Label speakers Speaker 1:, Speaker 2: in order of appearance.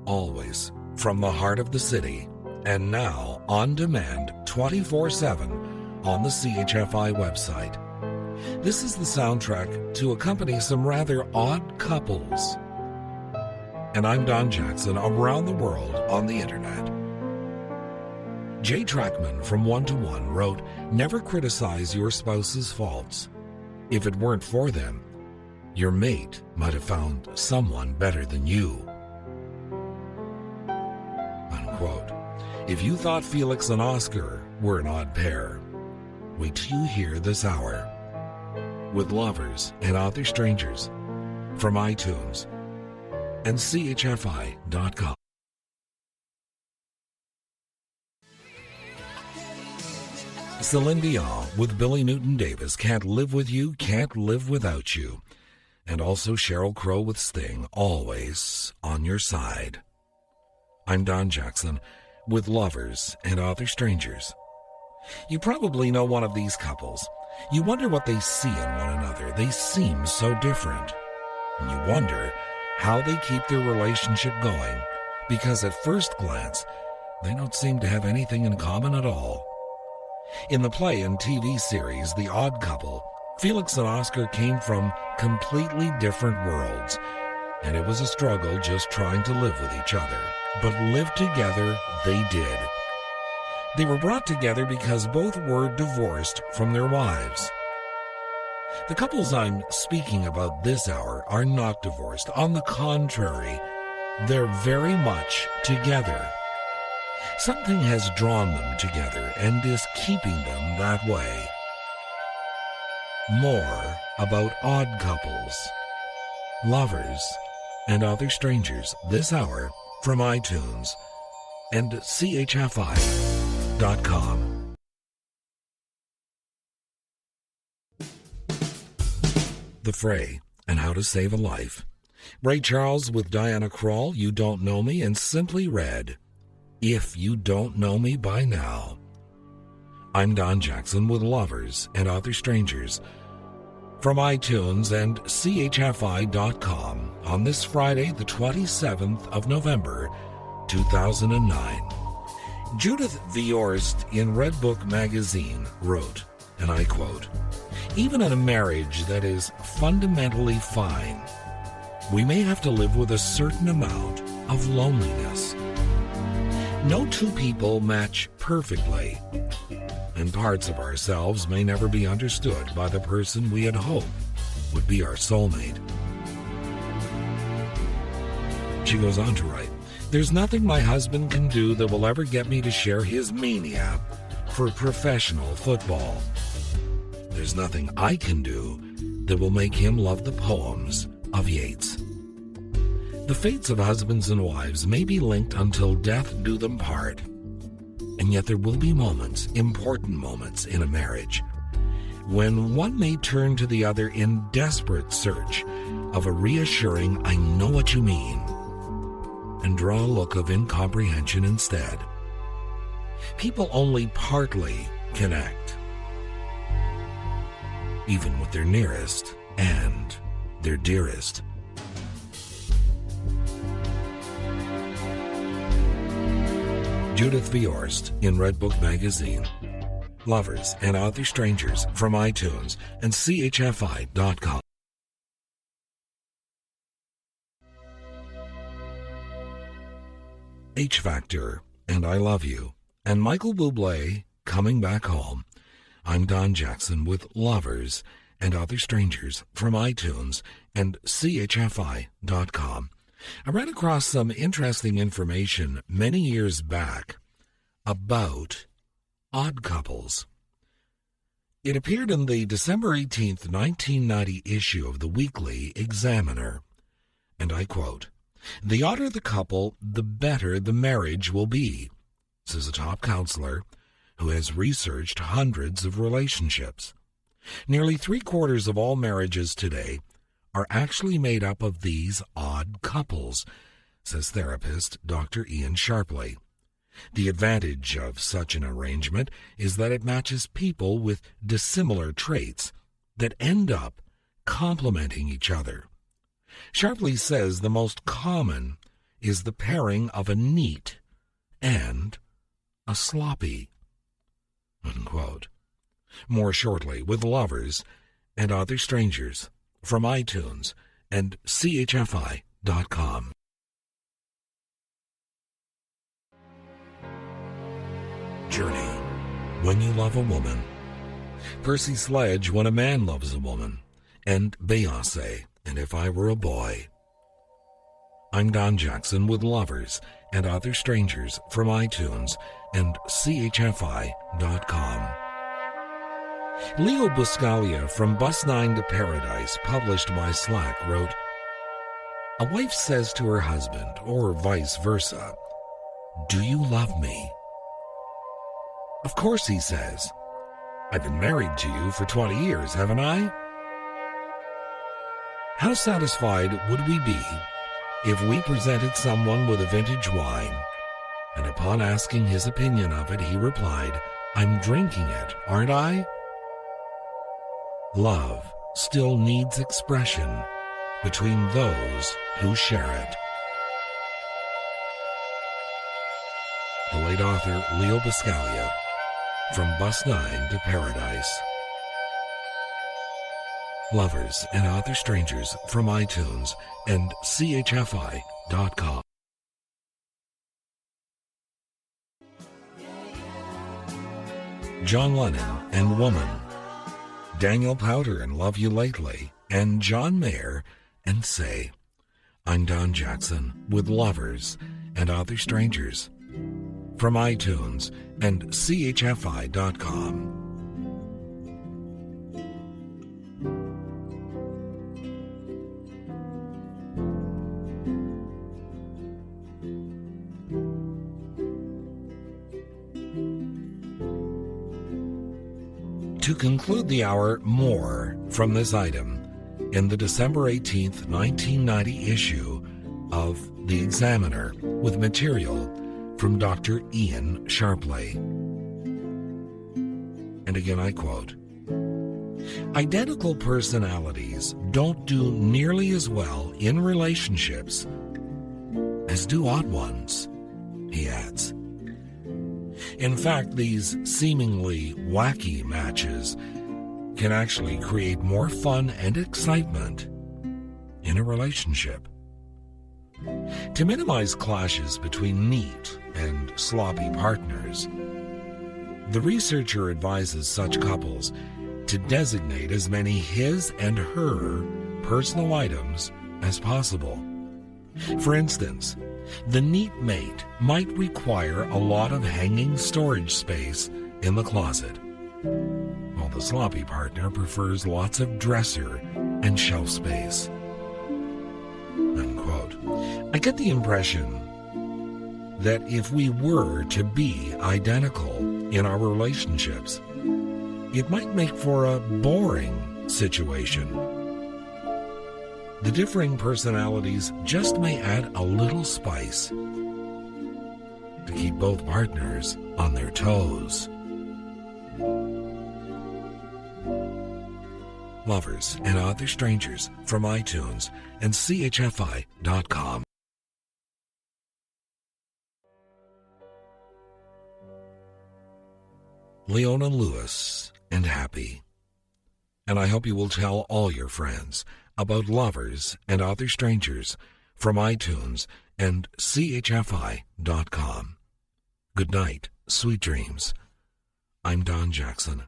Speaker 1: always, from the heart of the city, and now on demand 24/7 on the CHFI website. This is the soundtrack to accompany some rather odd couples. And I'm Don Jackson, around the world on the internet. Jay Trackman from 1 to 1 wrote, "Never criticize your spouse's faults. If it weren't for them, your mate might have found someone better than you." Unquote. If you thought Felix and Oscar were an odd pair, wait till you hear this hour with Lovers and Other Strangers from iTunes and CHFI.com. Celine Dion with Billy Newton-Davis, Can't Live With You, Can't Live Without You. And also Sheryl Crow with Sting, Always on Your Side. I'm Don Jackson with Lovers and Other Strangers. You probably know one of these couples. You wonder what they see in one another. They seem so different. And you wonder how they keep their relationship going, because at first glance, they don't seem to have anything in common at all. In the play and TV series The Odd Couple, Felix and Oscar came from completely different worlds, and it was a struggle just trying to live with each other. But live together they did. They were brought together because both were divorced from their wives. The couples I'm speaking about this hour are not divorced. On the contrary, they're very much together. Something has drawn them together and is keeping them that way. More about odd couples, Lovers, and Other Strangers this hour from iTunes and CHFI.com. The Fray and How to Save a Life. Ray Charles with Diana Krall, You Don't Know Me, and Simply Red, If You Don't Know Me By Now. I'm Don Jackson with Lovers and Other Strangers from iTunes and CHFI.com on this Friday, the 27th of November, 2009. Judith Viorst in Red Book magazine wrote, and I quote, "Even in a marriage that is fundamentally fine, we may have to live with a certain amount of loneliness. No two people match perfectly, and parts of ourselves may never be understood by the person we had hoped would be our soulmate." She goes on to write, "There's nothing my husband can do that will ever get me to share his mania for professional football. There's nothing I can do that will make him love the poems of Yeats. The fates of husbands and wives may be linked until death do them part. And yet there will be moments, important moments in a marriage, when one may turn to the other in desperate search of a reassuring, I know what you mean, and draw a look of incomprehension instead. People only partly connect, even with their nearest and their dearest." Judith Viorst in Red Book magazine. Lovers and Other Strangers from iTunes and CHFI.com. H Factor and I Love You, and Michael Buble, Coming Back Home. I'm Don Jackson with Lovers and Other Strangers from iTunes and CHFI.com. I ran across some interesting information many years back about odd couples. It appeared in the December 18th, 1990 issue of the Weekly Examiner, and I quote, "The odder the couple, the better the marriage will be," says a top counselor who has researched hundreds of relationships. Nearly 3/4 of all marriages today are actually made up of these odd couples, says therapist Dr. Ian Sharpley. The advantage of such an arrangement is that it matches people with dissimilar traits that end up complementing each other. Sharpley says the most common is the pairing of a neat and a sloppy." Unquote. More shortly with Lovers and Other Strangers from iTunes and CHFI.com. Journey, When You Love a Woman. Percy, Sledge, When a Man Loves a Woman. And Beyonce, and If I Were a Boy. I'm Don Jackson with Lovers and Other Strangers from iTunes and CHFI.com. Leo Buscaglia from Bus 9 to Paradise, published by Slack, wrote, "A wife says to her husband, or vice versa, 'Do you love me?' 'Of course,' he says. 'I've been married to you for 20 years, haven't I?' How satisfied would we be if we presented someone with a vintage wine, and upon asking his opinion of it, he replied, 'I'm drinking it, aren't I?' Love still needs expression between those who share it." The late author Leo Buscaglia, from Bus 9 to Paradise. Lovers and Other Strangers from iTunes and CHFI.com. John Lennon and Woman. Daniel Powter and Love You Lately, and John Mayer and Say. I'm Don Jackson with Lovers and Other Strangers from iTunes and CHFI.com. To conclude the hour, more from this item in the December 18th, 1990 issue of The Examiner with material from Dr. Ian Sharpley. And again I quote, "Identical personalities don't do nearly as well in relationships as do odd ones," he adds. In fact, these seemingly wacky matches can actually create more fun and excitement in a relationship. To minimize clashes between neat and sloppy partners, the researcher advises such couples to designate as many his and her personal items as possible. For instance, the neat mate might require a lot of hanging storage space in the closet, while the sloppy partner prefers lots of dresser and shelf space. Unquote. I get the impression that if we were to be identical in our relationships, it might make for a boring situation. The differing personalities just may add a little spice to keep both partners on their toes. Lovers and Other Strangers from iTunes and CHFI.com. Leona Lewis and Happy. And I hope you will tell all your friends about Lovers and Other Strangers from iTunes and CHFI.com. Good night, sweet dreams. I'm Don Jackson.